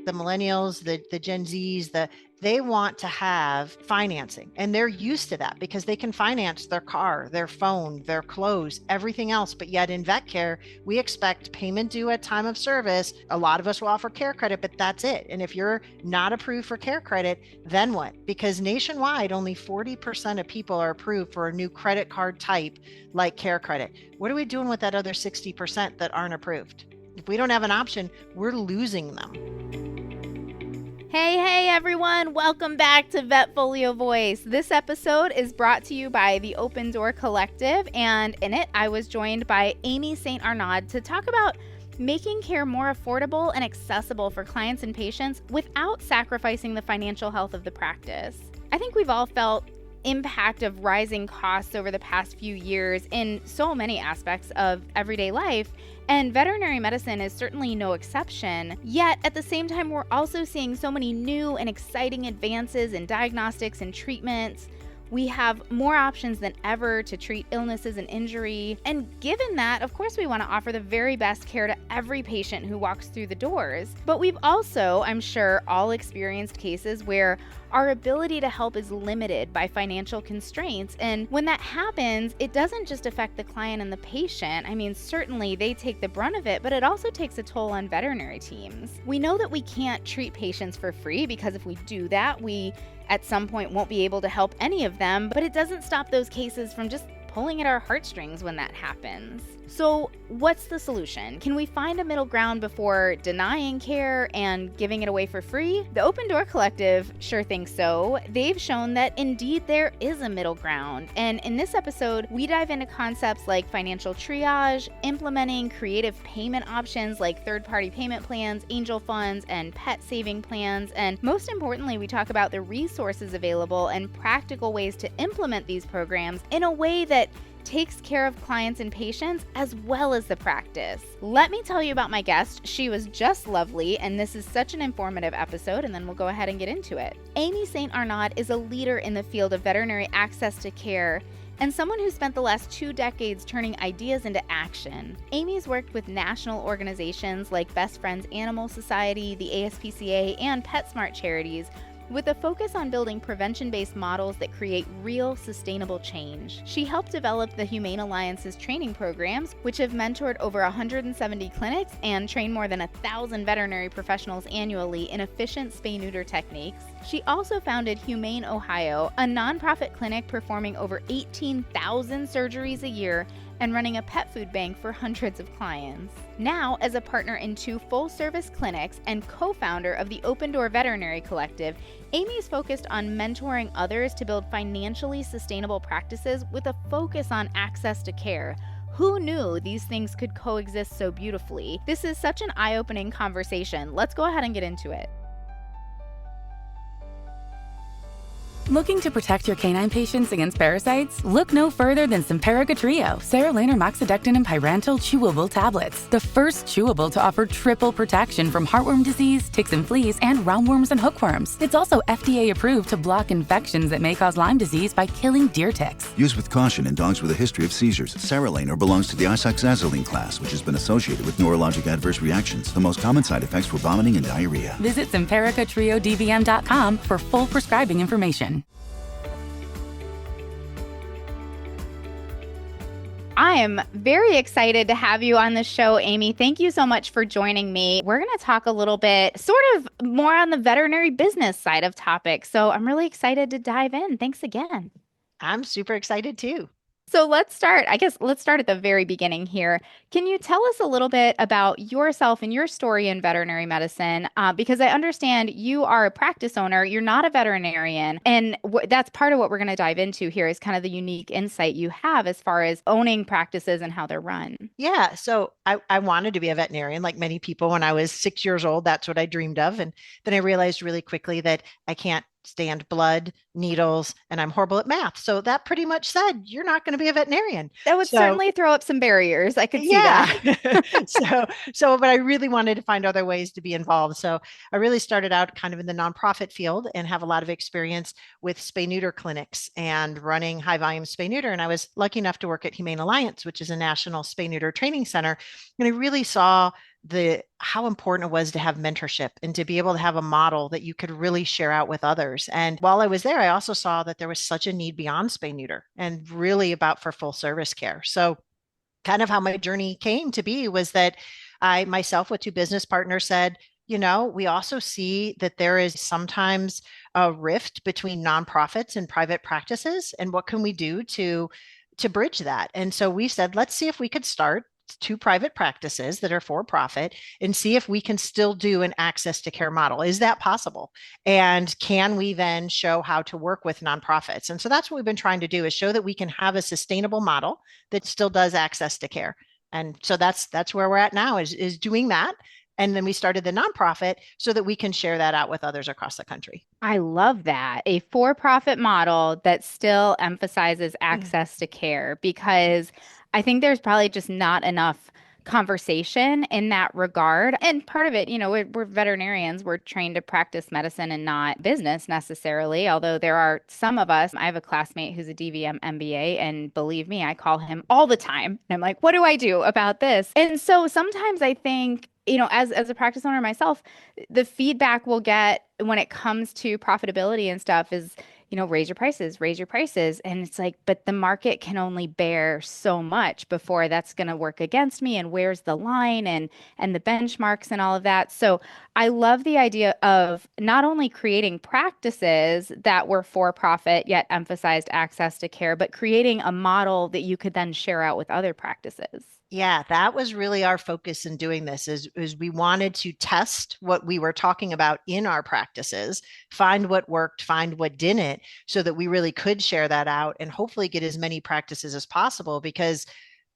the millennials, the Gen Zs, they want to have financing, and they're used to that because they can finance their car, their phone, their clothes, everything else. But yet in vet care, we expect payment due at time of service. A lot of us will offer care credit, but that's it. And if you're not approved for care credit, then what? Because nationwide, only 40% of people are approved for a new credit card type like care credit. What are we doing with that other 60% that aren't approved? If we don't have an option, we're losing them. Hey everyone, welcome back to VetFolio Voice. This episode is brought to you by the Open Door Collective, and in it I was joined by Amy St. Arnaud to talk about making care more affordable and accessible for clients and patients without sacrificing the financial health of the practice. I think we've all felt impact of rising costs over the past few years in so many aspects of everyday life, and veterinary medicine is certainly no exception. Yet, at the same time, we're also seeing so many new and exciting advances in diagnostics and treatments. We have more options than ever to treat illnesses and injury. And given that, of course, we want to offer the very best care to every patient who walks through the doors. But we've also, I'm sure, all experienced cases where our ability to help is limited by financial constraints. And when that happens, it doesn't just affect the client and the patient. I mean, certainly they take the brunt of it, but it also takes a toll on veterinary teams. We know that we can't treat patients for free because if we do that, we at some point won't be able to help any of them, but it doesn't stop those cases from just pulling at our heartstrings when that happens. So what's the solution? Can we find a middle ground before denying care and giving it away for free? The Open Door Collective sure thinks so. They've shown that indeed there is a middle ground. And in this episode, we dive into concepts like financial triage, implementing creative payment options like third-party payment plans, angel funds, and pet saving plans. And most importantly, we talk about the resources available and practical ways to implement these programs in a way that takes care of clients and patients as well as the practice. Let me tell you about my guest. She was just lovely, and this is such an informative episode, and then we'll go ahead and get into it. Amy St. Arnaud is a leader in the field of veterinary access to care and someone who spent the last 2 decades turning ideas into action. Amy's worked with national organizations like Best Friends Animal Society, the ASPCA, and PetSmart charities, with a focus on building prevention-based models that create real, sustainable change. She helped develop the Humane Alliance's training programs, which have mentored over 170 clinics and trained more than 1,000 veterinary professionals annually in efficient spay-neuter techniques. She also founded Humane Ohio, a nonprofit clinic performing over 18,000 surgeries a year and running a pet food bank for hundreds of clients. Now, as a partner in 2 full-service clinics and co-founder of the Open Door Veterinary Collective, Amy's focused on mentoring others to build financially sustainable practices with a focus on access to care. Who knew these things could coexist so beautifully? This is such an eye-opening conversation. Let's go ahead and get into it. Looking to protect your canine patients against parasites? Look no further than Simparica Trio, Serraline Moxidectin and Pyrantel chewable tablets. The first chewable to offer triple protection from heartworm disease, ticks and fleas, and roundworms and hookworms. It's also FDA approved to block infections that may cause Lyme disease by killing deer ticks. Use with caution in dogs with a history of seizures. Serraline belongs to the isoxazoline class, which has been associated with neurologic adverse reactions. The most common side effects were vomiting and diarrhea. Visit SimparicaTrioDVM.com for full prescribing information. I am very excited to have you on the show, Amy. Thank you so much for joining me. We're going to talk a little bit sort of more on the veterinary business side of topics. So I'm really excited to dive in. Thanks again. I'm super excited too. So let's start at the very beginning here. Can you tell us a little bit about yourself and your story in veterinary medicine? Because I understand you are a practice owner, you're not a veterinarian. And that's part of what we're going to dive into here is kind of the unique insight you have as far as owning practices and how they're run. Yeah. So I wanted to be a veterinarian like many people when I was 6 years old. That's what I dreamed of. And then I realized really quickly that I can't stand blood, needles, and I'm horrible at math. So that pretty much said, you're not going to be a veterinarian. That would certainly throw up some barriers. I could see that. But I really wanted to find other ways to be involved. So I really started out kind of in the nonprofit field and have a lot of experience with spay-neuter clinics and running high volume spay-neuter. And I was lucky enough to work at Humane Alliance, which is a national spay-neuter training center. And I really saw how important it was to have mentorship and to be able to have a model that you could really share out with others. And while I was there, I also saw that there was such a need beyond spay neuter and really about for full service care. So kind of how my journey came to be was that I myself with two business partners said, we also see that there is sometimes a rift between nonprofits and private practices. And what can we do to bridge that? And so we said, let's see if we could start two private practices that are for profit and see if we can still do an access to care model. Is that possible? And can we then show how to work with nonprofits? And so that's what we've been trying to do, is show that we can have a sustainable model that still does access to care. And so that's where we're at now, is doing that. And then we started the nonprofit so that we can share that out with others across the country. I love that. A for-profit model that still emphasizes access to care, because I think there's probably just not enough conversation in that regard. And part of it, we're veterinarians. We're trained to practice medicine and not business necessarily, although there are some of us. I have a classmate who's a DVM MBA, and believe me, I call him all the time. And I'm like, what do I do about this? And so sometimes I think, as a practice owner myself, the feedback we'll get when it comes to profitability and stuff is, raise your prices, raise your prices. And it's like, but the market can only bear so much before that's going to work against me. And where's the line and the benchmarks and all of that. So I love the idea of not only creating practices that were for profit, yet emphasized access to care, but creating a model that you could then share out with other practices. Yeah, that was really our focus in doing this, is we wanted to test what we were talking about in our practices, find what worked, find what didn't, so that we really could share that out and hopefully get as many practices as possible. Because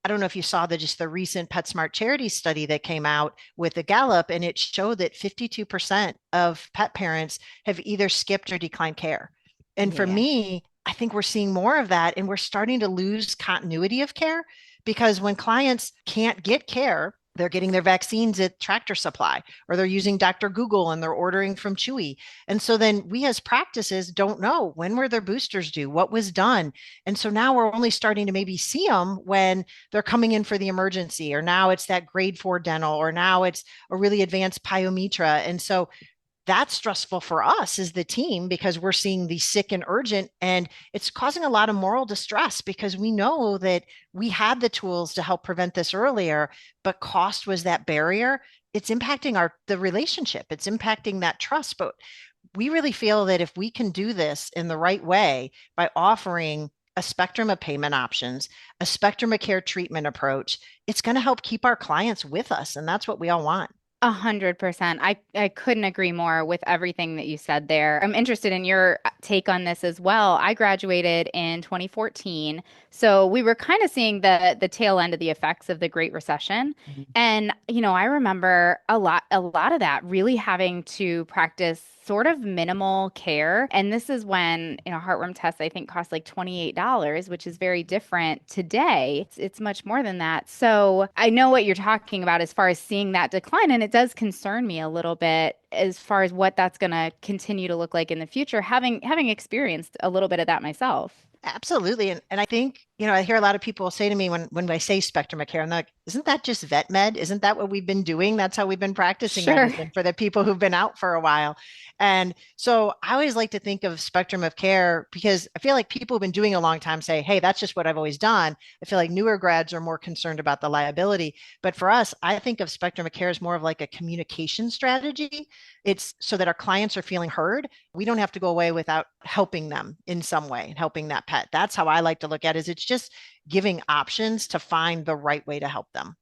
I don't know if you saw the recent PetSmart charity study that came out with the Gallup, and it showed that 52% of pet parents have either skipped or declined care. And for me, I think we're seeing more of that, and we're starting to lose continuity of care, because when clients can't get care, they're getting their vaccines at Tractor Supply, or they're using Dr. Google and they're ordering from Chewy. And so then we as practices don't know, when were their boosters due, what was done. And so now we're only starting to maybe see them when they're coming in for the emergency, or now it's that grade 4 dental, or now it's a really advanced pyometra. And so that's stressful for us as the team, because we're seeing the sick and urgent, and it's causing a lot of moral distress, because we know that we had the tools to help prevent this earlier, but cost was that barrier. It's impacting the relationship. It's impacting that trust. But we really feel that if we can do this in the right way by offering a spectrum of payment options, a spectrum of care treatment approach, it's going to help keep our clients with us. And that's what we all want. 100%. I couldn't agree more with everything that you said there. I'm interested in your take on this as well. I graduated in 2014. So we were kind of seeing the tail end of the effects of the Great Recession. Mm-hmm. And, I remember a lot of that really having to practice sort of minimal care. And this is when, heartworm tests, I think, cost like $28, which is very different today. It's much more than that. So I know what you're talking about as far as seeing that decline. And it does concern me a little bit as far as what that's going to continue to look like in the future, having experienced a little bit of that myself. Absolutely. And I think, I hear a lot of people say to me when I say spectrum of care, I'm like, isn't that just vet med? Isn't that what we've been doing? That's how we've been practicing medicine for the people who've been out for a while. And so I always like to think of spectrum of care, because I feel like people who've been doing it a long time say, hey, that's just what I've always done. I feel like newer grads are more concerned about the liability. But for us, I think of spectrum of care as more of like a communication strategy. It's so that our clients are feeling heard. We don't have to go away without helping them in some way and helping that pet. That's how I like to look at it. Is it's just giving options to find the right way to help them.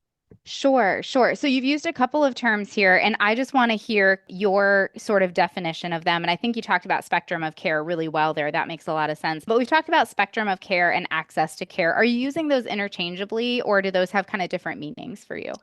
Sure. So you've used a couple of terms here, and I just want to hear your sort of definition of them. And I think you talked about spectrum of care really well there. That makes a lot of sense. But we've talked about spectrum of care and access to care. Are you using those interchangeably, or do those have kind of different meanings for you?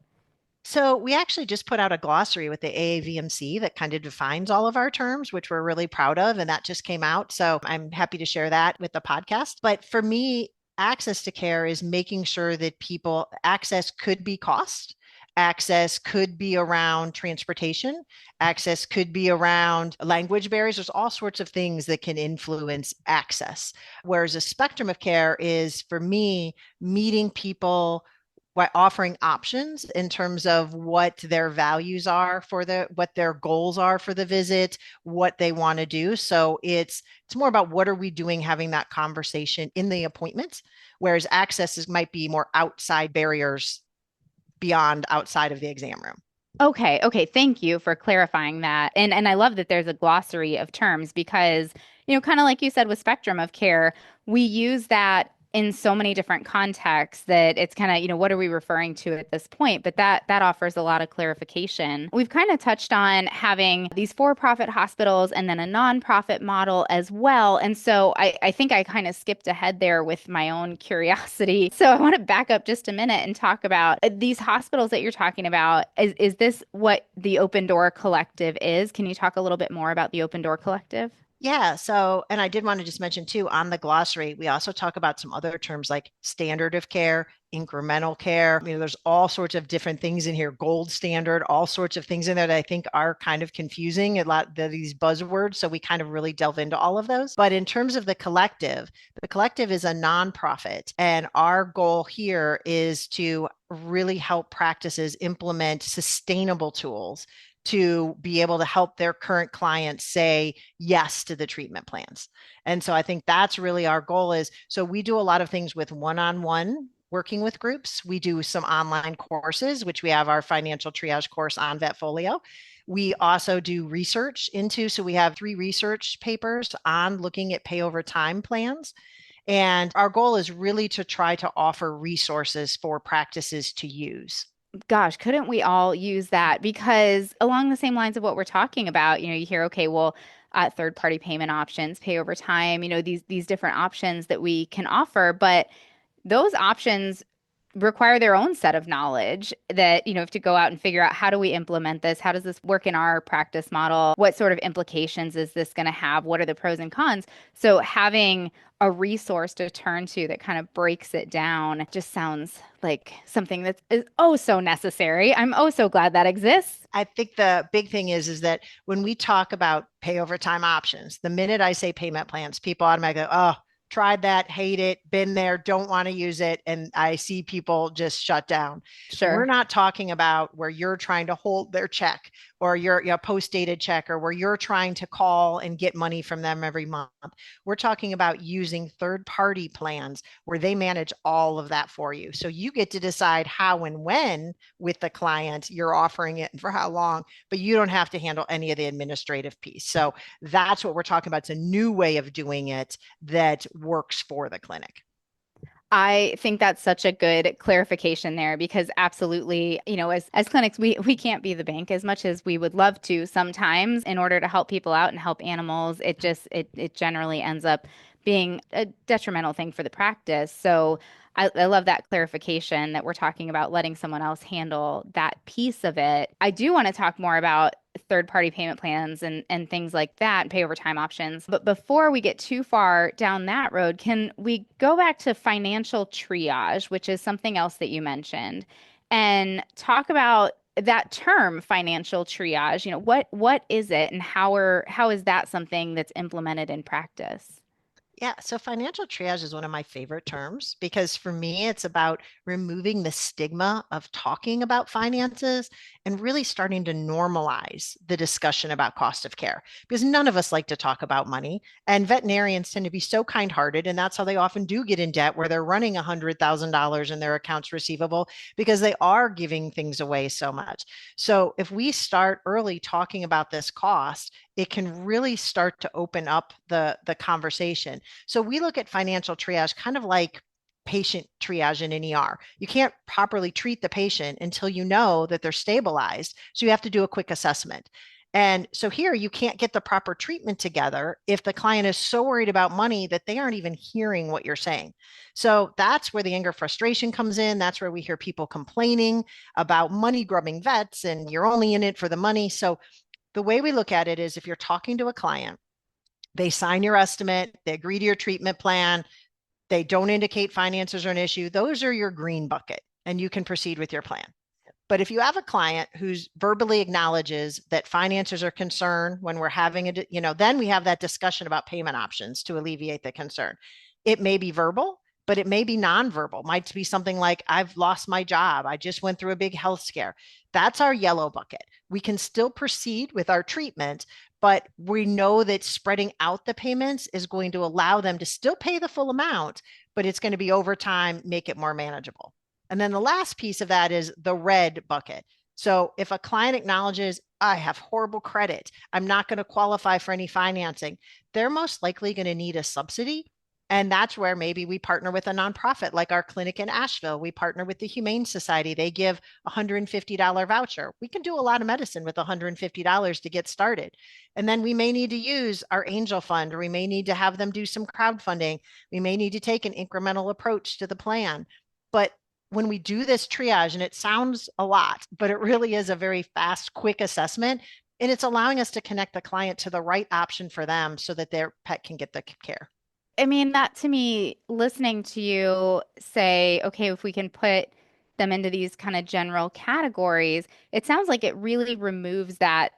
So we actually just put out a glossary with the AAVMC that kind of defines all of our terms, which we're really proud of. And that just came out. So I'm happy to share that with the podcast. But for me, access to care is making sure that people access could be cost. Access could be around transportation. Access could be around language barriers. There's all sorts of things that can influence access. Whereas a spectrum of care is, for me, meeting people by offering options in terms of what their values are for what their goals are for the visit, what they want to do. So it's more about what are we doing, having that conversation in the appointment, whereas might be more outside barriers beyond outside of the exam room. Okay, okay. Thank you for clarifying that. And I love that there's a glossary of terms because, kind of like you said with spectrum of care, we use that in so many different contexts that it's kind of, what are we referring to at this point? But that offers a lot of clarification. We've kind of touched on having these for-profit hospitals and then a nonprofit model as well. And so I think I kind of skipped ahead there with my own curiosity. So I want to back up just a minute and talk about these hospitals that you're talking about. Is this what the Open Door Collective is? Can you talk a little bit more about the Open Door Collective? Yeah. So, and I did want to just mention too, on the glossary, we also talk about some other terms like standard of care, incremental care. There's all sorts of different things in here, gold standard, all sorts of things in there that I think are kind of confusing, a lot of these buzzwords. So we kind of really delve into all of those. But in terms of the collective is a nonprofit. And our goal here is to really help practices implement sustainable tools to be able to help their current clients say yes to the treatment plans. And so I think that's really our goal is, so we do a lot of things with one-on-one working with groups. We do some online courses, which we have our financial triage course on VetFolio. We also do research so we have 3 research papers on looking at pay over time plans. And our goal is really to try to offer resources for practices to use. Gosh, couldn't we all use that? Because along the same lines of what we're talking about, you hear, okay, well, third-party payment options, pay over time, these different options that we can offer, but those options require their own set of knowledge that, have to go out and figure out how do we implement this? How does this work in our practice model? What sort of implications is this going to have? What are the pros and cons? So having a resource to turn to that kind of breaks it down just sounds like something that is oh so necessary. I'm oh so glad that exists. I think the big thing is that when we talk about pay over time options, the minute I say payment plans, people automatically go, oh, tried that, hate it, been there, don't want to use it. And I see people just shut down. Sure. We're not talking about where you're trying to hold their check or your post-dated check or where you're trying to call and get money from them every month. We're talking about using third-party plans where they manage all of that for you. So you get to decide how and when with the client you're offering it and for how long, but you don't have to handle any of the administrative piece. So that's what we're talking about. It's a new way of doing it that works for the clinic. I think that's such a good clarification there because absolutely, as clinics, we can't be the bank as much as we would love to sometimes in order to help people out and help animals. It generally ends up being a detrimental thing for the practice. So I love that clarification that we're talking about letting someone else handle that piece of it. I do want to talk more about third-party payment plans and things like that, pay over time options. But before we get too far down that road, can we go back to financial triage, which is something else that you mentioned, and talk about that term financial triage? What is it and how is that something that's implemented in practice? Yeah, so financial triage is one of my favorite terms because for me, it's about removing the stigma of talking about finances and really starting to normalize the discussion about cost of care because none of us like to talk about money. And veterinarians tend to be so kind-hearted, and that's how they often do get in debt where they're running $100,000 in their accounts receivable because they are giving things away so much. So if we start early talking about this cost, it can really start to open up the conversation. So we look at financial triage kind of like patient triage in an ER. You can't properly treat the patient until you know that they're stabilized. So you have to do a quick assessment. And so here you can't get the proper treatment together if the client is so worried about money that they aren't even hearing what you're saying. So that's where the anger frustration comes in. That's where we hear people complaining about money grubbing vets and you're only in it for the money. So the way we look at it is if you're talking to a client, they sign your estimate, they agree to your treatment plan, they don't indicate finances are an issue, those are your green bucket and you can proceed with your plan. But if you have a client who's verbally acknowledges that finances are concerned when we're having then we have that discussion about payment options to alleviate the concern. It may be verbal, but it may be nonverbal, might be something like, I've lost my job. I just went through a big health scare. That's our yellow bucket. We can still proceed with our treatment, but we know that spreading out the payments is going to allow them to still pay the full amount, but it's going to be over time, make it more manageable. And then the last piece of that is the red bucket. So if a client acknowledges, I have horrible credit, I'm not going to qualify for any financing, they're most likely going to need a subsidy. And that's where maybe we partner with a nonprofit like our clinic in Asheville. We partner with the Humane Society. They give a $150 voucher. We can do a lot of medicine with $150 to get started. And then we may need to use our angel fund, or we may need to have them do some crowdfunding. We may need to take an incremental approach to the plan. But when we do this triage, and it sounds a lot, but it really is a very fast, quick assessment. And it's allowing us to connect the client to the right option for them so that their pet can get the care. I mean, that to me, listening to you say, okay, if we can put them into these kind of general categories, it sounds like it really removes that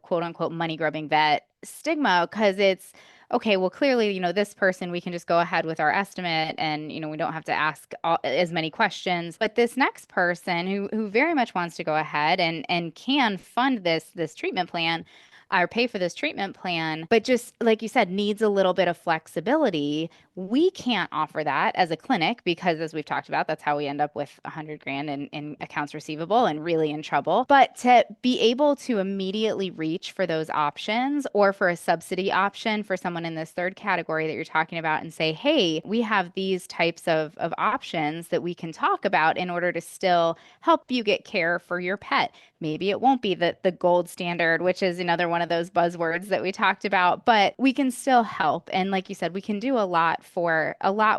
quote unquote money grubbing vet stigma, because it's okay, well, clearly, this person, we can just go ahead with our estimate and, we don't have to ask as many questions. But this next person who very much wants to go ahead and can fund this treatment plan, or pay for this treatment plan, but just like you said, needs a little bit of flexibility. We can't offer that as a clinic because, as we've talked about, that's how we end up with 100 grand in accounts receivable and really in trouble. But to be able to immediately reach for those options, or for a subsidy option for someone in this third category that you're talking about, and say, hey, we have these types of options that we can talk about in order to still help you get care for your pet. Maybe it won't be the gold standard, which is another one of those buzzwords that we talked about, but we can still help. And like you said, we can do a lot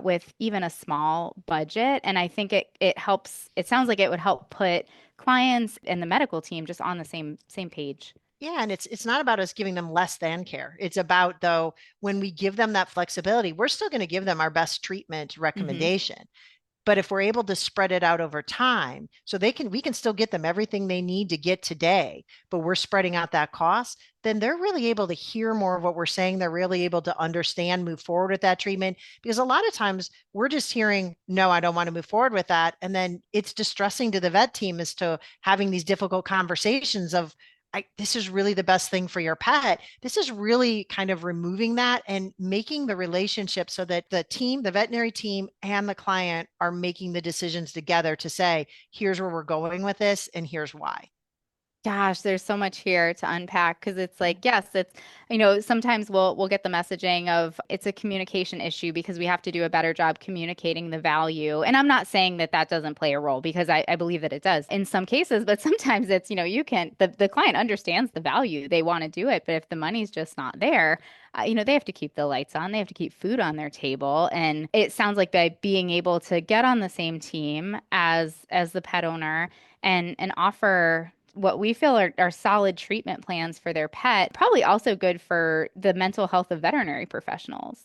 with even a small budget. And I think it helps. It sounds like it would help put clients and the medical team just on the same page. Yeah, and it's not about us giving them less than care. It's about, though, when we give them that flexibility, we're still going to give them our best treatment recommendation. But if we're able to spread it out over time, so we can still get them everything they need to get today, but we're spreading out that cost, then they're really able to hear more of what we're saying. They're really able to understand, move forward with that treatment. Because a lot of times we're just hearing, no, I don't want to move forward with that. And then it's distressing to the vet team as to having these difficult conversations of, this is really the best thing for your pet. This is really kind of removing that and making the relationship so that the team, the veterinary team, and the client are making the decisions together to say, here's where we're going with this and here's why. Gosh, there's so much here to unpack, because it's like, yes, it's, sometimes we'll get the messaging of it's a communication issue because we have to do a better job communicating the value. And I'm not saying that doesn't play a role, because I believe that it does in some cases, but sometimes it's, the client understands the value. They want to do it, but if the money's just not there, they have to keep the lights on, they have to keep food on their table. And it sounds like by being able to get on the same team as the pet owner and offer what we feel are solid treatment plans for their pet, probably also good for the mental health of veterinary professionals.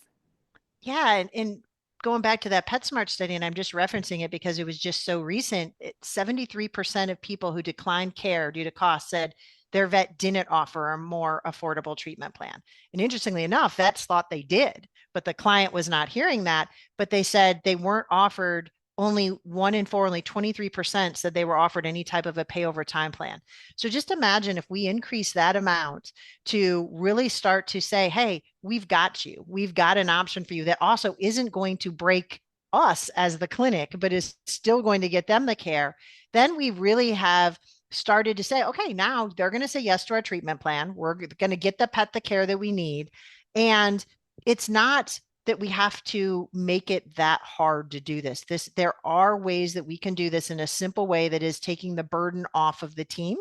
Yeah, and going back to that PetSmart study, and I'm just referencing it because it was just so recent, 73% of people who declined care due to cost said their vet didn't offer a more affordable treatment plan. And interestingly enough, vets thought they did, but the client was not hearing that. But they said they weren't offered, only 1 in 4, only 23% said they were offered any type of a pay over time plan. So just imagine if we increase that amount to really start to say, hey, we've got you. We've got an option for you that also isn't going to break us as the clinic, but is still going to get them the care. Then we really have started to say, okay, now they're going to say yes to our treatment plan. We're going to get the pet the care that we need. And it's not that we have to make it that hard to do this. There are ways that we can do this in a simple way that is taking the burden off of the team.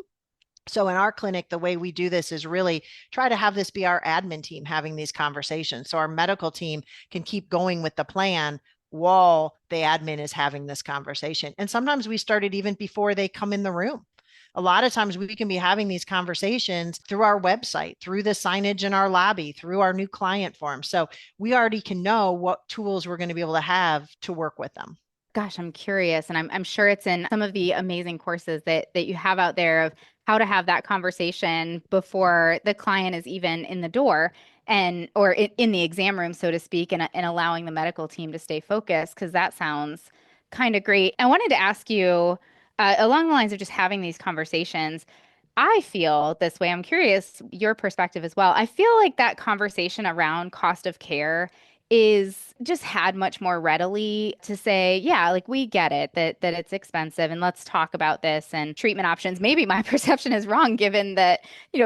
So in our clinic, the way we do this is really try to have this be our admin team having these conversations. So our medical team can keep going with the plan while the admin is having this conversation. And sometimes we start it even before they come in the room. A lot of times we can be having these conversations through our website, through the signage in our lobby, through our new client form. So we already can know what tools we're going to be able to have to work with them. Gosh, I'm curious, and I'm sure it's in some of the amazing courses that you have out there of how to have that conversation before the client is even in the door. or in the exam room, so to speak, and allowing the medical team to stay focused, because that sounds kind of great. I wanted to ask you, along the lines of just having these conversations, I feel this way. I'm curious your perspective as well. I feel like that conversation around cost of care is just had much more readily to say, yeah, like we get it that it's expensive and let's talk about this and treatment options. Maybe my perception is wrong given that,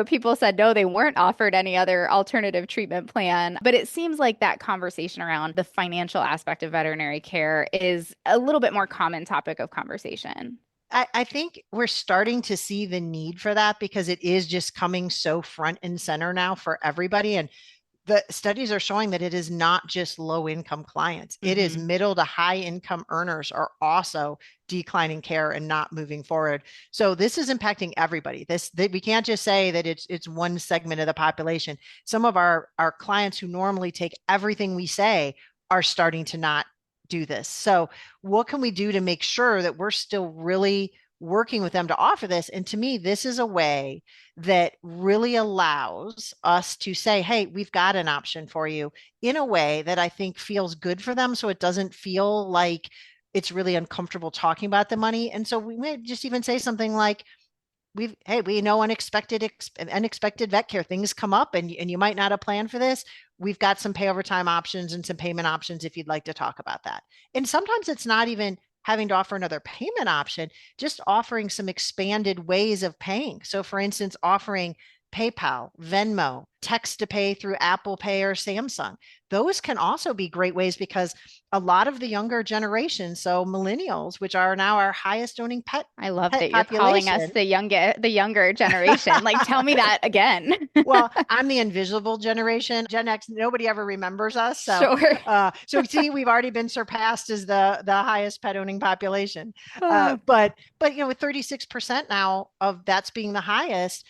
people said no, they weren't offered any other alternative treatment plan. But it seems like that conversation around the financial aspect of veterinary care is a little bit more common topic of conversation. I think we're starting to see the need for that because it is just coming so front and center now for everybody. And the studies are showing that it is not just low income clients. It is middle to high income earners are also declining care and not moving forward. So this is impacting everybody. We can't just say that it's one segment of the population. Some of our clients who normally take everything we say are starting to not do this. So what can we do to make sure that we're still really working with them to offer this? And to me, this is a way that really allows us to say, hey, we've got an option for you in a way that I think feels good for them. So it doesn't feel like it's really uncomfortable talking about the money. And so we may just even say something like, we know unexpected vet care things come up and you might not have planned for this. We've got some pay over time options and some payment options if you'd like to talk about that. And sometimes it's not even having to offer another payment option, just offering some expanded ways of paying. So for instance, offering PayPal, Venmo, text to pay through Apple Pay or Samsung. Those can also be great ways because a lot of the younger generation, so millennials, which are now our highest owning pet I love pet that you're calling us the younger generation. Like, tell me that again. Well, I'm the invisible generation. Gen X, nobody ever remembers us. So, Sure. so see, we've already been surpassed as the highest pet owning population. Oh. But with 36% now of that's being the highest,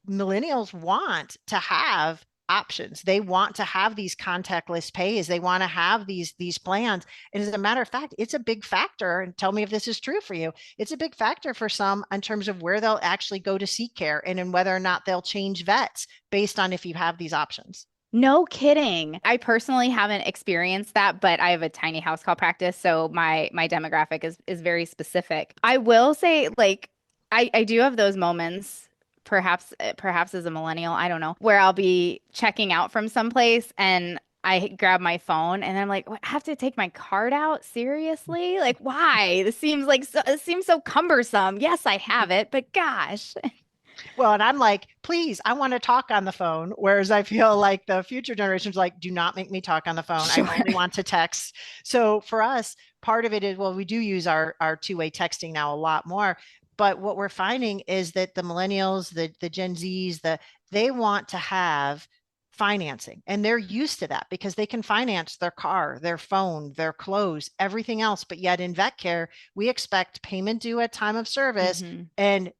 millennials want to have options. They want to have these contactless pays. They want to have these plans. And as a matter of fact, it's a big factor. And tell me if this is true for you. It's a big factor for some in terms of where they'll actually go to seek care and in whether or not they'll change vets based on if you have these options. No kidding. I personally haven't experienced that, but I have a tiny house call practice, so my demographic is very specific. I will say, like, I do have those moments, perhaps as a millennial, I don't know, where I'll be checking out from someplace and I grab my phone and I'm like, I have to take my card out? Seriously? Like, why? It seems so cumbersome. Yes, I have it, but gosh. Well, and I'm like, please, I want to talk on the phone. Whereas I feel like the future generations like, do not make me talk on the phone. Sure. I only want to text. So for us, part of it is, well, we do use our two-way texting now a lot more. But what we're finding is that the millennials, the Gen Zs, they want to have financing and they're used to that because they can finance their car, their phone, their clothes, everything else. But yet in vet care, we expect payment due at time of service. And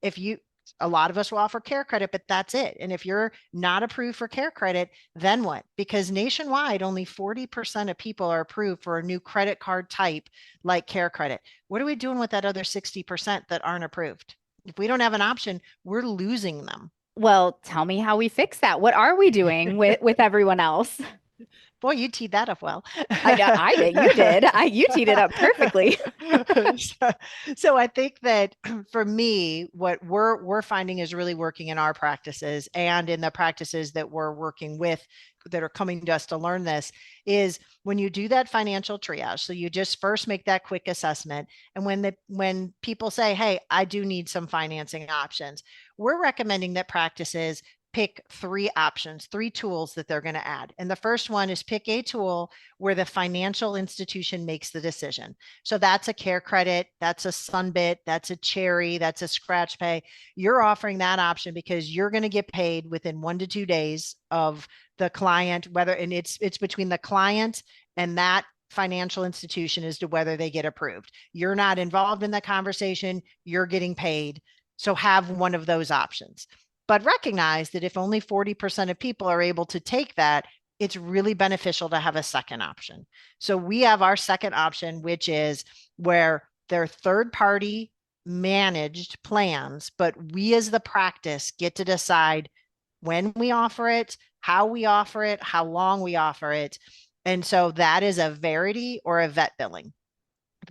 a lot of us will offer care credit, but that's it. And if you're not approved for care credit, then what? Because nationwide, only 40% of people are approved for a new credit card type like care credit. What are we doing with that other 60% that aren't approved? If we don't have an option, we're losing them. Well, tell me how we fix that. What are we doing with everyone else? Boy, you teed that up well. I did. You did. You teed it up perfectly. So I think that for me, what we're finding is really working in our practices and in the practices that we're working with that are coming to us to learn this is when you do that financial triage. So you just first make that quick assessment. And when people say, hey, I do need some financing options, we're recommending that practices pick 3 options, 3 tools that they're going to add. And the first one is pick a tool where the financial institution makes the decision. So that's a care credit, that's a Sunbit, that's a Cherry, that's a Scratch Pay. You're offering that option because you're going to get paid within 1 to 2 days of the client, and it's between the client and that financial institution as to whether they get approved. You're not involved in the conversation, you're getting paid. So have one of those options. But recognize that if only 40% of people are able to take that, it's really beneficial to have a second option. So we have our second option, which is where they're third-party managed plans, but we as the practice get to decide when we offer it, how we offer it, how long we offer it. And so that is a Verity or a vet billing.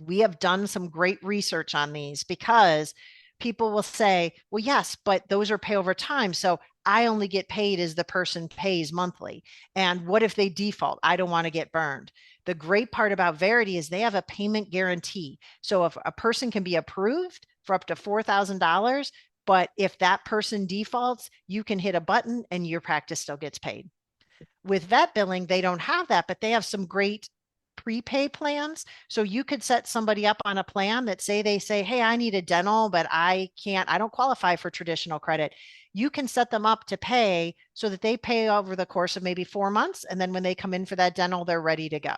We have done some great research on these because people will say, well, yes, but those are pay over time. So I only get paid as the person pays monthly. And what if they default? I don't want to get burned. The great part about Verity is they have a payment guarantee. So if a person can be approved for up to $4,000, but if that person defaults, you can hit a button and your practice still gets paid. With vet billing, they don't have that, but they have some great prepay plans. So you could set somebody up on a plan that they say, hey, I need a dental, but I don't qualify for traditional credit. You can set them up to pay so that they pay over the course of maybe 4 months. And then when they come in for that dental, they're ready to go.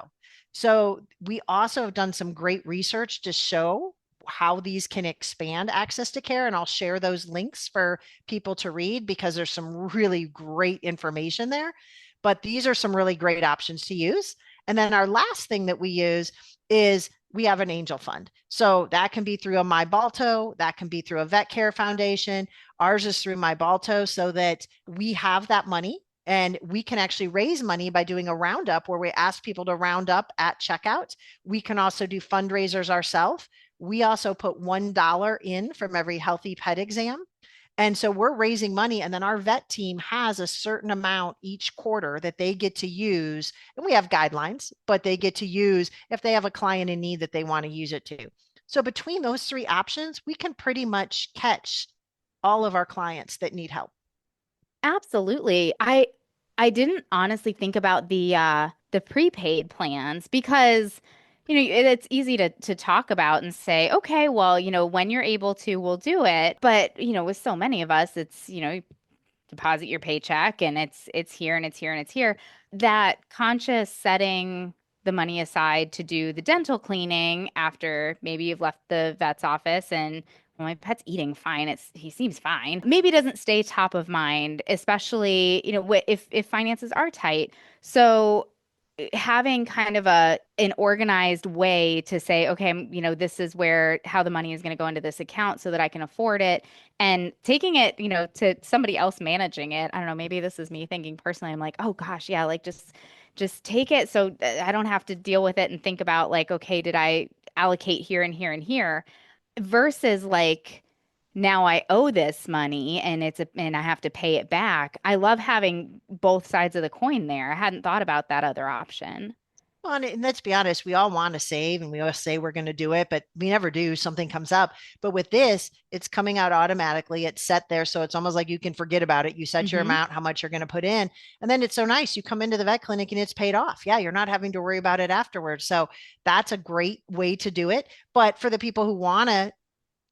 So we also have done some great research to show how these can expand access to care. And I'll share those links for people to read because there's some really great information there. But these are some really great options to use. And then our last thing that we use is we have an angel fund. So that can be through a MyBalto, that can be through a vet care foundation. Ours is through MyBalto so that we have that money and we can actually raise money by doing a roundup where we ask people to round up at checkout. We can also do fundraisers ourselves. We also put $1 in from every healthy pet exam. And so we're raising money, and then our vet team has a certain amount each quarter that they get to use. And we have guidelines, but they get to use if they have a client in need that they want to use it to. So between those three options, we can pretty much catch all of our clients that need help. Absolutely. I didn't honestly think about the prepaid plans because it's easy to talk about and say, okay, well, when you're able to, we'll do it. But with so many of us, it's deposit your paycheck and it's here and it's here and it's here. That conscious setting the money aside to do the dental cleaning after maybe you've left the vet's office and well, my pet's eating fine. He seems fine. Maybe doesn't stay top of mind, especially, if finances are tight. So having kind of an organized way to say, okay, this is how the money is going to go into this account so that I can afford it, and taking it, to somebody else managing it. I don't know, maybe this is me thinking personally. I'm like, oh gosh, yeah, like just take it so I don't have to deal with it and think about like, okay, did I allocate here and here and here versus like now I owe this money and and I have to pay it back. I love having both sides of the coin there. I hadn't thought about that other option. Well, and let's be honest, we all want to save and we always say we're going to do it, but we never do. Something comes up. But with this, it's coming out automatically. It's set there. So it's almost like you can forget about it. You set your Hmm. amount, how much you're going to put in. And then it's so nice. You come into the vet clinic and it's paid off. Yeah, you're not having to worry about it afterwards. So that's a great way to do it. But for the people who want to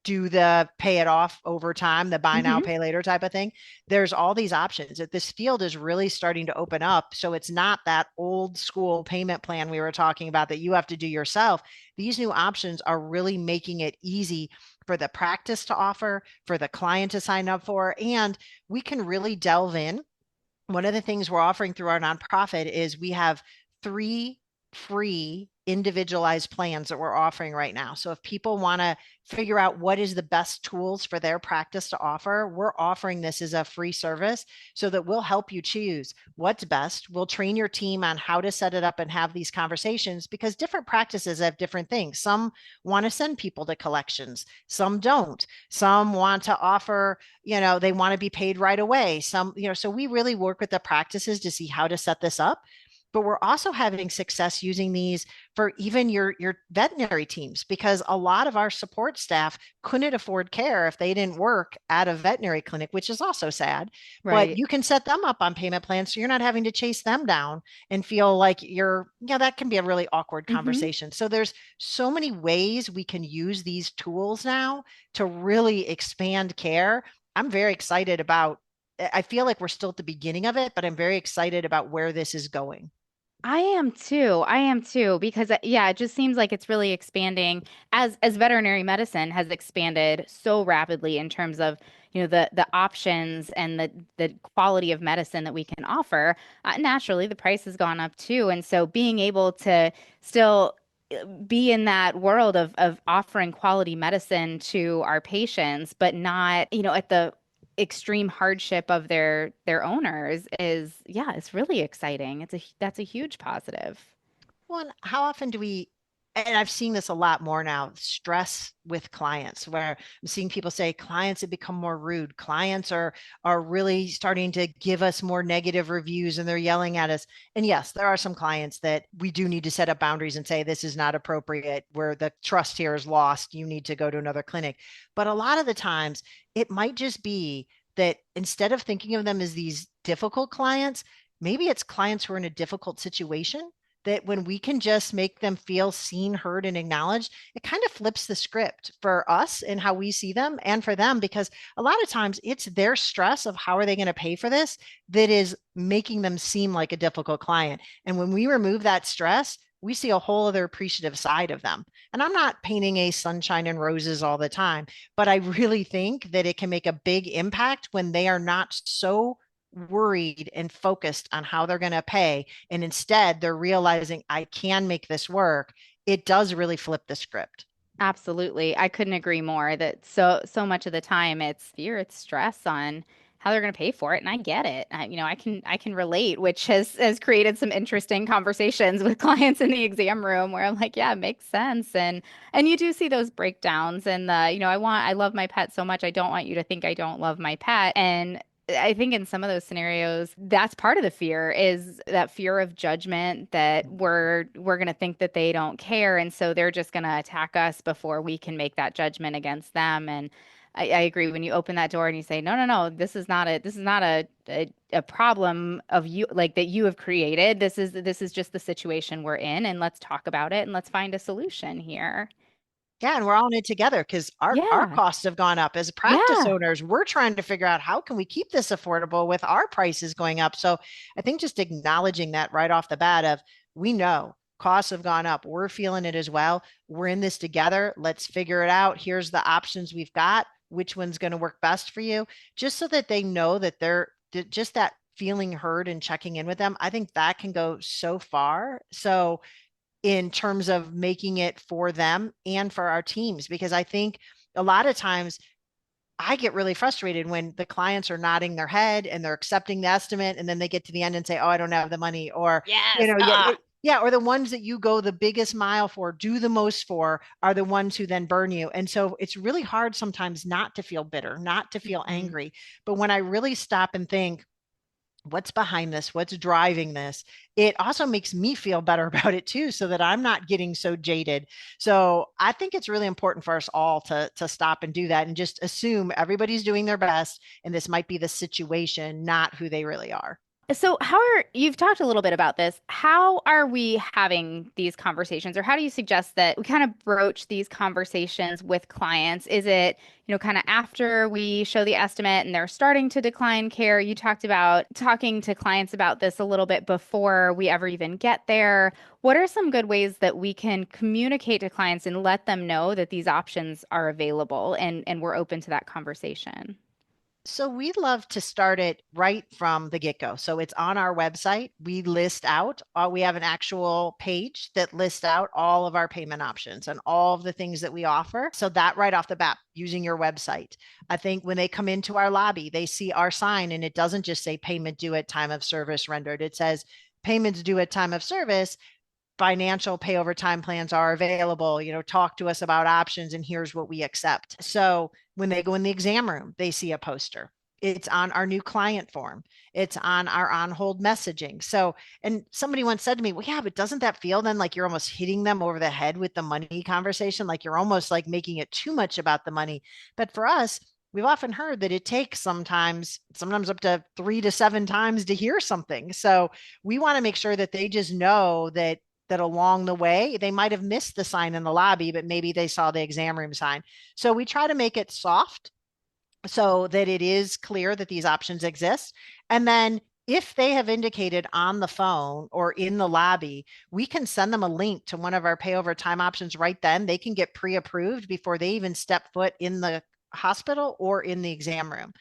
do the pay it off over time, the buy now, Hmm. pay later type of thing. There's all these options that this field is really starting to open up. So it's not that old school payment plan we were talking about that you have to do yourself. These new options are really making it easy for the practice to offer, for the client to sign up for, and we can really delve in. One of the things we're offering through our nonprofit is we have 3 free individualized plans that we're offering right now. So if people want to figure out what is the best tools for their practice to offer, we're offering this as a free service so that we'll help you choose what's best. We'll train your team on how to set it up and have these conversations because different practices have different things. Some want to send people to collections, some don't. Some want to offer, they want to be paid right away. So we really work with the practices to see how to set this up, but we're also having success using these for even your veterinary teams because a lot of our support staff couldn't afford care if they didn't work at a veterinary clinic, which is also sad. But Right. you can set them up on payment plans so you're not having to chase them down and feel like that can be a really awkward Hmm. conversation. So there's so many ways we can use these tools now to really expand care. I'm very excited about I feel like we're still at the beginning of it, but I'm very excited about where this is going. I am too. I am too because yeah, it just seems like it's really expanding as veterinary medicine has expanded so rapidly in terms of, the options and the quality of medicine that we can offer. Naturally, the price has gone up too, and so being able to still be in that world of offering quality medicine to our patients, but not, at the extreme hardship of their owners is, yeah, it's really exciting. That's a huge positive. Well, how often do we, and I've seen this a lot more now, stress with clients, where I'm seeing people say clients have become more rude. Clients are really starting to give us more negative reviews and they're yelling at us. And yes, there are some clients that we do need to set up boundaries and say, this is not appropriate, where the trust here is lost. You need to go to another clinic. But a lot of the times it might just be that instead of thinking of them as these difficult clients, maybe it's clients who are in a difficult situation, that when we can just make them feel seen, heard, and acknowledged, it kind of flips the script for us and how we see them and for them, because a lot of times it's their stress of how are they going to pay for this that is making them seem like a difficult client. And when we remove that stress, we see a whole other appreciative side of them. And I'm not painting a sunshine and roses all the time, but I really think that it can make a big impact when they are not so worried and focused on how they're going to pay. And instead, they're realizing I can make this work. It does really flip the script. Absolutely. I couldn't agree more that so much of the time it's fear, it's stress on how they're going to pay for it, and I get it. I can relate, which has created some interesting conversations with clients in the exam room where I'm like, yeah, it makes sense. And you do see those breakdowns and I love my pet so much. I don't want you to think I don't love my pet. And I think in some of those scenarios, that's part of the fear, is that fear of judgment, that we're going to think that they don't care, and so they're just going to attack us before we can make that judgment against them. And I agree, when you open that door and you say, no, no, no, this is not a problem of you, like, that you have created. This is just the situation we're in, and let's talk about it and let's find a solution here. Yeah, and we're all in it together because our Yeah. costs have gone up. As practice Yeah. owners, we're trying to figure out how can we keep this affordable with our prices going up. So I think just acknowledging that right off the bat of, we know costs have gone up. We're feeling it as well. We're in this together. Let's figure it out. Here's the options we've got. Which one's going to work best for you? Just so that they know that they're just that feeling heard and checking in with them. I think that can go so far. So in terms of making it for them and for our teams, because I think a lot of times I get really frustrated when the clients are nodding their head and they're accepting the estimate, and then they get to the end and say, "Oh, I don't have the money," or Yes. yeah, yeah, or the ones that you go the biggest mile for, do the most for, are the ones who then burn you. And so it's really hard sometimes not to feel bitter, not to feel Mhm. angry. But when I really stop and think, what's behind this, what's driving this, it also makes me feel better about it too, so that I'm not getting so jaded. So I think it's really important for us all to stop and do that and just assume everybody's doing their best, and this might be the situation, not who they really are. So, you've talked a little bit about this. How are we having these conversations, or how do you suggest that we kind of broach these conversations with clients? Is it, kind of after we show the estimate and they're starting to decline care? You talked about talking to clients about this a little bit before we ever even get there. What are some good ways that we can communicate to clients and let them know that these options are available, and we're open to that conversation? So we love to start it right from the get-go. So it's on our website. We list out, we have an actual page that lists out all of our payment options and all of the things that we offer. So that right off the bat, using your website. I think when they come into our lobby, they see our sign and it doesn't just say payment due at time of service rendered. It says payments due at time of service, financial pay over time plans are available, talk to us about options, and here's what we accept. So when they go in the exam room, they see a poster. It's on our new client form. It's on our on hold messaging. So, and somebody once said to me, well, yeah, but doesn't that feel then like you're almost hitting them over the head with the money conversation? Like you're almost like making it too much about the money. But for us, we've often heard that it takes sometimes up to 3 to 7 times to hear something. So we want to make sure that they just know that along the way, they might have missed the sign in the lobby, but maybe they saw the exam room sign. So we try to make it soft so that it is clear that these options exist. And then if they have indicated on the phone or in the lobby, we can send them a link to one of our pay over time options right then. They can get pre-approved before they even step foot in the hospital or in the exam room.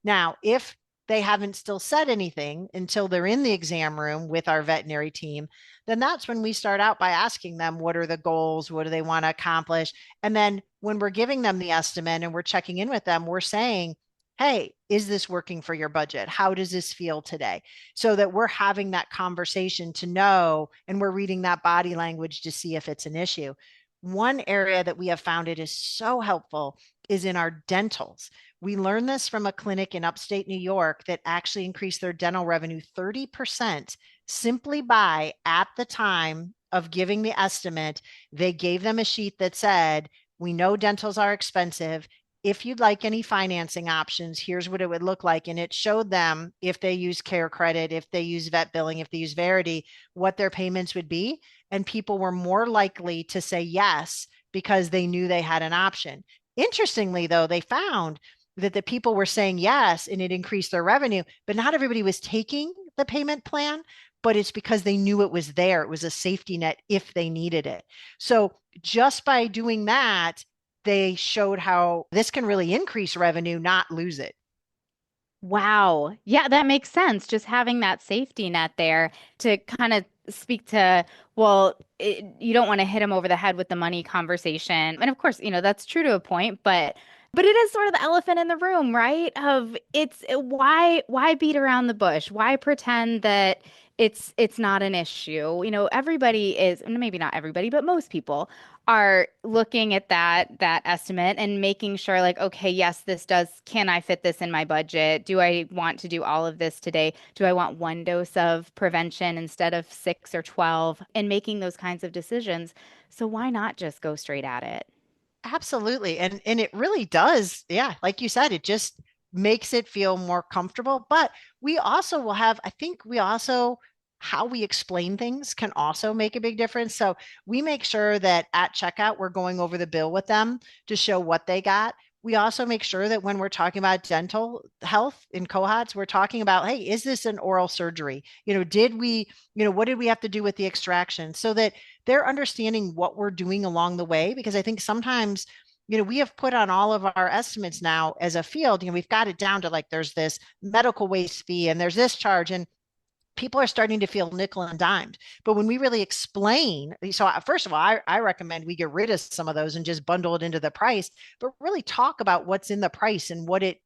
Now, if they haven't still said anything until they're in the exam room with our veterinary team, then that's when we start out by asking them, what are the goals? What do they want to accomplish? And then when we're giving them the estimate and we're checking in with them, we're saying, hey, is this working for your budget? How does this feel today? So that we're having that conversation to know, and we're reading that body language to see if it's an issue. One area that we have found it is so helpful is in our dentals. We learned this from a clinic in upstate New York that actually increased their dental revenue 30% simply by, at the time of giving the estimate, they gave them a sheet that said, we know dentals are expensive. If you'd like any financing options, here's what it would look like. And it showed them, if they use Care Credit, if they use Vet Billing, if they use Verity, what their payments would be. And people were more likely to say yes because they knew they had an option. Interestingly, though, they found that the people were saying yes and it increased their revenue, but not everybody was taking the payment plan, but it's because they knew it was there. It was a safety net if they needed it. So just by doing that, they showed how this can really increase revenue, not lose it. Wow. Yeah, that makes sense. Just having that safety net there to kind of speak to, well, you don't want to hit them over the head with the money conversation. And of course, that's true to a point, but it is sort of the elephant in the room, right? Of it's why beat around the bush? Why pretend that it's not an issue? Everybody is, maybe not everybody, but most people are looking at that estimate and making sure like, okay, yes, can I fit this in my budget? Do I want to do all of this today? Do I want one dose of prevention instead of 6 or 12? And making those kinds of decisions. So why not just go straight at it? Absolutely. And it really does. Yeah, like you said, it just makes it feel more comfortable. But we also will have, I think we also how we explain things can also make a big difference. So we make sure that at checkout, we're going over the bill with them to show what they got. We also make sure that when we're talking about dental health in cohorts, we're talking about, hey, is this an oral surgery? What did we have to do with the extraction? So that they're understanding what we're doing along the way. Because I think sometimes, we have put on all of our estimates now as a field, we've got it down to like, there's this medical waste fee and there's this charge. And people are starting to feel nickel and dimed. But when we really explain, so first of all, I recommend we get rid of some of those and just bundle it into the price, but really talk about what's in the price and what it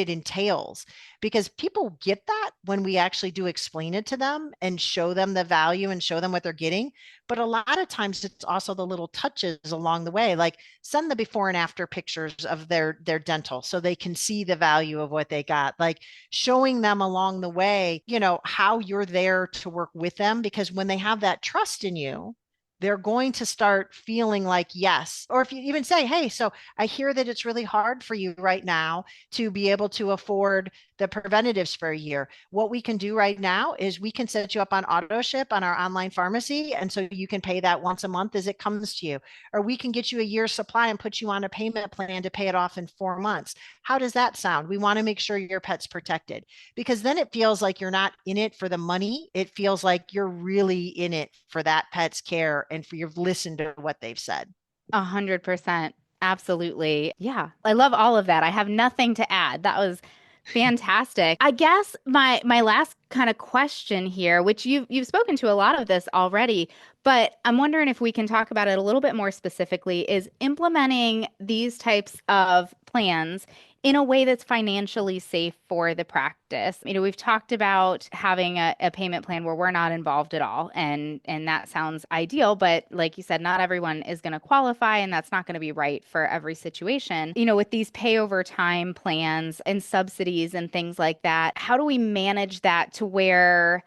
entails, because people get that when we actually do explain it to them and show them the value and show them what they're getting. But a lot of times it's also the little touches along the way, like send the before and after pictures of their dental so they can see the value of what they got, like showing them along the way, how you're there to work with them, because when they have that trust in you, they're going to start feeling like yes. Or if you even say, hey, so I hear that it's really hard for you right now to be able to afford the preventatives for a year. What we can do right now is we can set you up on auto ship on our online pharmacy. And so you can pay that once a month as it comes to you. Or we can get you a year's supply and put you on a payment plan to pay it off in 4 months. How does that sound? We want to make sure your pet's protected, because then it feels like you're not in it for the money. It feels like you're really in it for that pet's care and for you've listened to what they've said. 100%. Absolutely. Yeah. I love all of that. I have nothing to add. That was fantastic. I guess my last kind of question here, which you've spoken to a lot of this already, but I'm wondering if we can talk about it a little bit more specifically, is implementing these types of plans in a way that's financially safe for the practice. We've talked about having a payment plan where we're not involved at all, and that sounds ideal, but like you said, not everyone is going to qualify, and that's not going to be right for every situation. With these pay over time plans and subsidies and things like that, how do we manage that to where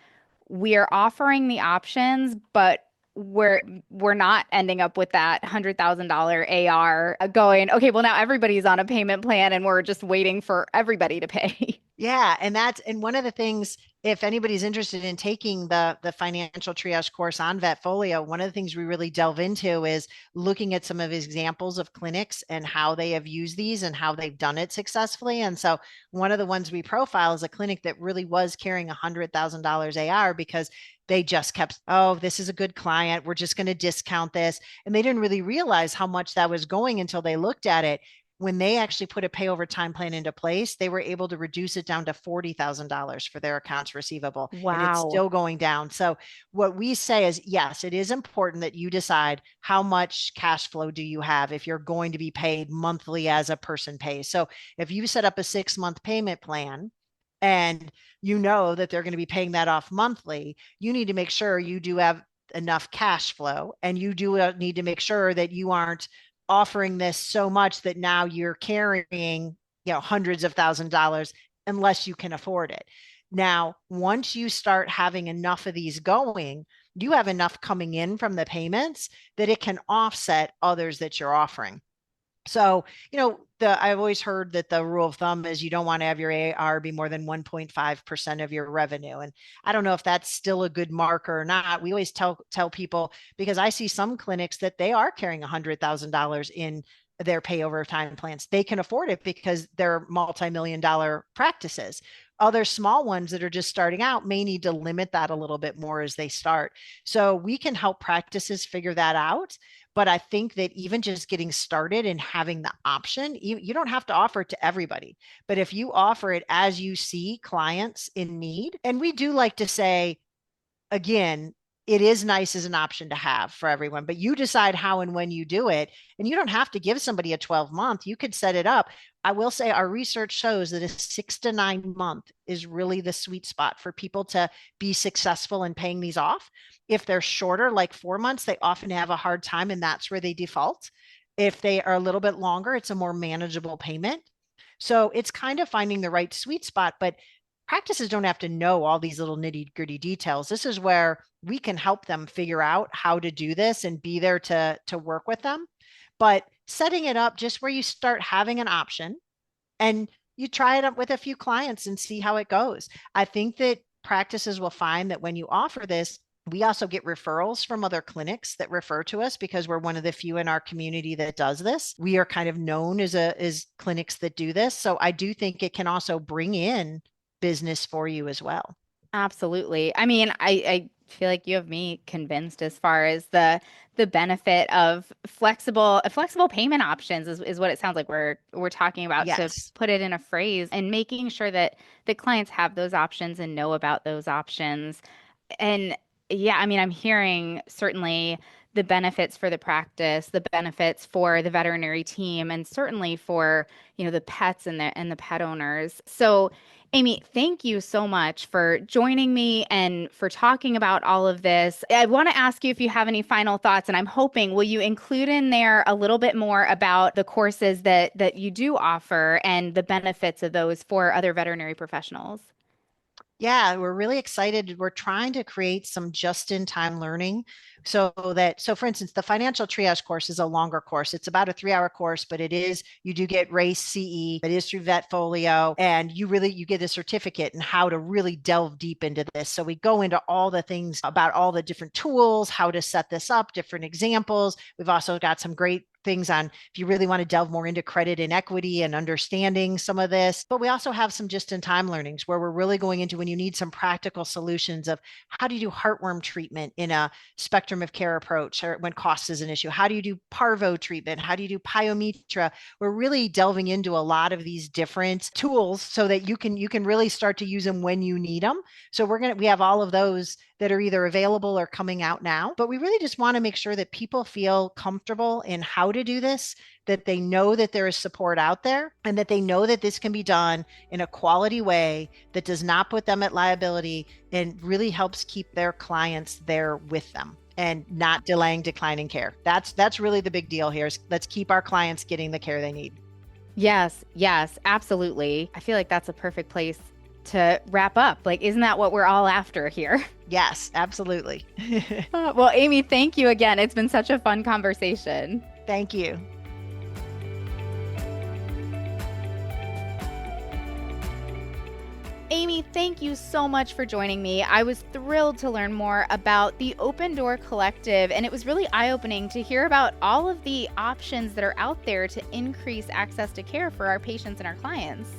we're offering the options, but we're not ending up with that $100,000 AR going, okay, well now everybody's on a payment plan and we're just waiting for everybody to pay. Yeah. And one of the things, if anybody's interested in taking the financial triage course on VetFolio, one of the things we really delve into is looking at some of his examples of clinics and how they have used these and how they've done it successfully. And so one of the ones we profile is a clinic that really was carrying $100,000 AR because they just kept, oh, this is a good client, we're just going to discount this. And they didn't really realize how much that was going until they looked at it. when they actually put a pay over time plan into place, they were able to reduce it down to $40,000 for their accounts receivable. And it's Wow. still going down. So what we say is, yes, it is important that you decide how much cash flow do you have if you're going to be paid monthly as a person pays. So if you set up a 6-month payment plan and you know that they're going to be paying that off monthly, you need to make sure you do have enough cash flow, and you do need to make sure that you aren't offering this so much that now you're carrying, hundreds of $1,000s unless you can afford it. Now, once you start having enough of these going, you have enough coming in from the payments that it can offset others that you're offering. So, I've always heard that the rule of thumb is you don't want to have your AR be more than 1.5% of your revenue. And I don't know if that's still a good marker or not. We always tell people, because I see some clinics that they are carrying $100,000 in their pay over time plans. They can afford it because they're multi-million-dollar practices. Other small ones that are just starting out may need to limit that a little bit more as they start. So we can help practices figure that out. But I think that even just getting started and having the option, you don't have to offer it to everybody. But if you offer it as you see clients in need, and we do like to say, again, it is nice as an option to have for everyone, but you decide how and when you do it. And you don't have to give somebody a 12-month. You could set it up. I will say our research shows that a 6 to 9 month is really the sweet spot for people to be successful in paying these off. If they're shorter, like 4 months, they often have a hard time, and that's where they default. If they are a little bit longer, it's a more manageable payment. So it's kind of finding the right sweet spot, but practices don't have to know all these little nitty-gritty details. This is where we can help them figure out how to do this and be there to work with them. But setting it up just where you start having an option and you try it up with a few clients and see how it goes. I think that practices will find that when you offer this, we also get referrals from other clinics that refer to us because we're one of the few in our community that does this. We are kind of known as clinics that do this. So I do think it can also bring in business for you as well. Absolutely. I mean, I feel like you have me convinced as far as the benefit of flexible payment options is what it sounds like we're talking about. Yes. To put it in a phrase, and making sure that the clients have those options and know about those options. And yeah, I mean, I'm hearing certainly the benefits for the practice, the benefits for the veterinary team, and certainly for, the pets and the pet owners. So Amy, thank you so much for joining me and for talking about all of this. I want to ask you if you have any final thoughts, and I'm hoping, will you include in there a little bit more about the courses that you do offer and the benefits of those for other veterinary professionals? Yeah, we're really excited. We're trying to create some just-in-time learning so for instance, the financial triage course is a longer course. It's about a 3-hour course, but you do get RACE CE. It is through VetFolio, and you get a certificate in how to really delve deep into this. So we go into all the things about all the different tools, how to set this up, different examples. We've also got some great things on if you really want to delve more into credit and equity and understanding some of this. But we also have some just-in-time learnings where we're really going into when you need some practical solutions of how do you do heartworm treatment in a spectrum of care approach, or when cost is an issue. How do you do parvo treatment? How do you do pyometra? We're really delving into a lot of these different tools so that you can really start to use them when you need them. So we have all of those that are either available or coming out now. But we really just want to make sure that people feel comfortable in how to do this, that they know that there is support out there, and that they know that this can be done in a quality way that does not put them at liability and really helps keep their clients there with them and not delaying declining care. That's really the big deal here. Is let's keep our clients getting the care they need. Yes, absolutely. I feel like that's a perfect place to wrap up. Like, isn't that what we're all after here? Yes, absolutely. Well, Amy, thank you again. It's been such a fun conversation. Thank you. Amy, thank you so much for joining me. I was thrilled to learn more about the Open Door Collective, and it was really eye-opening to hear about all of the options that are out there to increase access to care for our patients and our clients.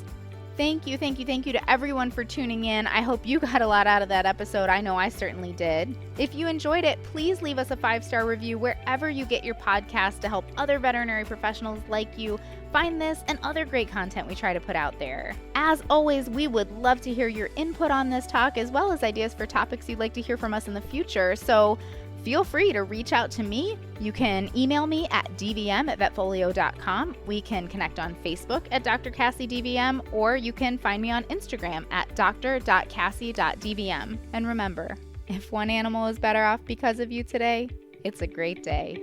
Thank you to everyone for tuning in. I hope you got a lot out of that episode. I know I certainly did. If you enjoyed it, please leave us a 5-star review wherever you get your podcast to help other veterinary professionals like you find this and other great content we try to put out there. As always, we would love to hear your input on this talk as well as ideas for topics you'd like to hear from us in the future. So feel free to reach out to me. You can email me at dvm@vetfolio.com. We can connect on Facebook at Dr. Cassie DVM, or you can find me on Instagram at dr.cassie.dvm. And remember, if one animal is better off because of you today, it's a great day.